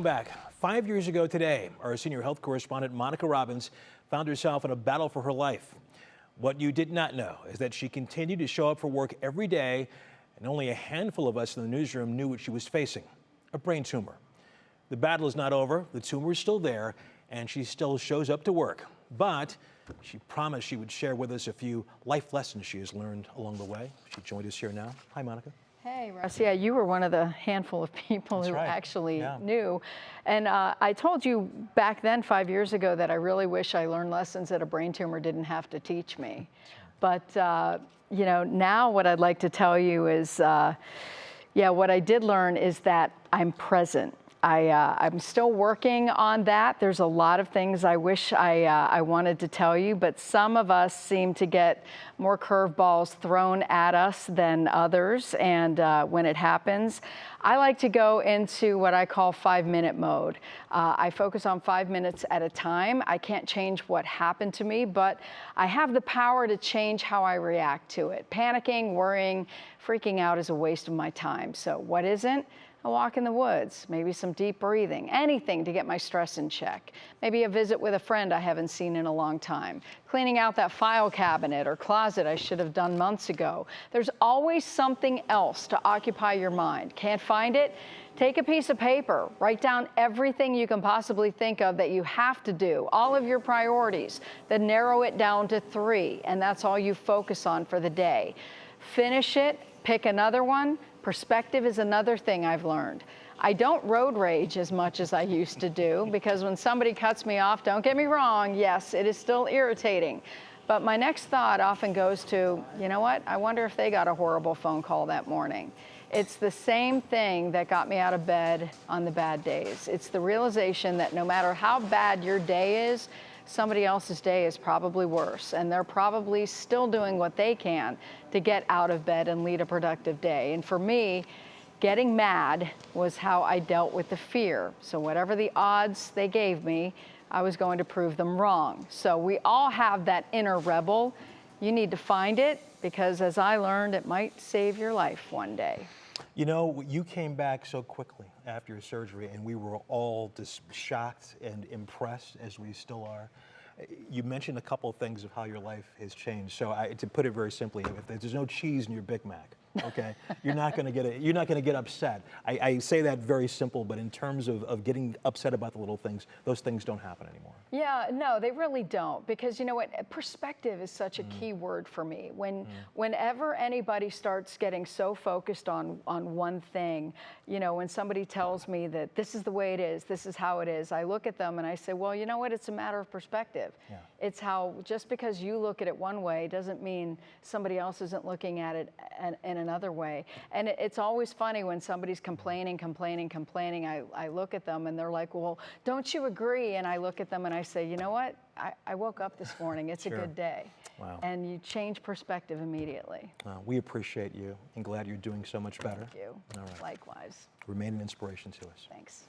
Back 5 years ago today, our senior health correspondent Monica Robbins found herself in a battle for her life. What you did not know is that she continued to show up for work every day, and only a handful of us in the newsroom knew what she was facing: a brain tumor. The battle is not over, the tumor is still there, and she still shows up to work. But she promised she would share with us a few life lessons she has learned along the way. She joined us here now. Hi, Monica. Hey, Russ. Yeah, you were one of the handful of people who actually knew. And I told you back then, 5 years ago, that I really wish I learned lessons that a brain tumor didn't have to teach me. But, you know, now what I'd like to tell you is, yeah, what I did learn is that I'm present. I'm still working on that. There's a lot of things I wish I wanted to tell you, but some of us seem to get more curveballs thrown at us than others. And when it happens, I like to go into what I call 5-minute mode. I focus on 5 minutes at a time. I can't change what happened to me, but I have the power to change how I react to it. Panicking, worrying, freaking out is a waste of my time. So what isn't? A walk in the woods, maybe some deep breathing, anything to get my stress in check. Maybe a visit with a friend I haven't seen in a long time. Cleaning out that file cabinet or closet I should have done months ago. There's always something else to occupy your mind. Can't find it? Take a piece of paper, write down everything you can possibly think of that you have to do, all of your priorities, then narrow it down to 3, and that's all you focus on for the day. Finish it, pick another one. Perspective is another thing I've learned. I don't road rage as much as I used to do, because when somebody cuts me off, don't get me wrong, yes, it is still irritating. But my next thought often goes to, you know what, I wonder if they got a horrible phone call that morning. It's the same thing that got me out of bed on the bad days. It's the realization that no matter how bad your day is, somebody else's day is probably worse, and they're probably still doing what they can to get out of bed and lead a productive day. And for me, getting mad was how I dealt with the fear. So whatever the odds they gave me, I was going to prove them wrong. So we all have that inner rebel. You need to find it, because as I learned, it might save your life one day. You know, you came back so quickly after your surgery, and we were all just shocked and impressed, as we still are. You mentioned a couple of things of how your life has changed. So to put it very simply, if there's no cheese in your Big Mac, okay, you're not going to get upset. I say that very simple, but in terms of getting upset about the little things, those things don't happen anymore. Yeah, no, they really don't, because you know what, perspective is such a key word for me. Whenever anybody starts getting so focused on one thing, you know, when somebody tells me that this is the way it is, this is how it is, I look at them and I say, well, you know what, it's a matter of perspective. Yeah. It's how, just because you look at it one way doesn't mean somebody else isn't looking at it in another way. And it's always funny when somebody's complaining. I look at them and they're like, well, don't you agree? And I look at them and I say, you know what? I woke up this morning. It's a good day. Wow. And you change perspective immediately. We appreciate you and glad you're doing so much better. Thank you. All right. Likewise. Remain an inspiration to us. Thanks.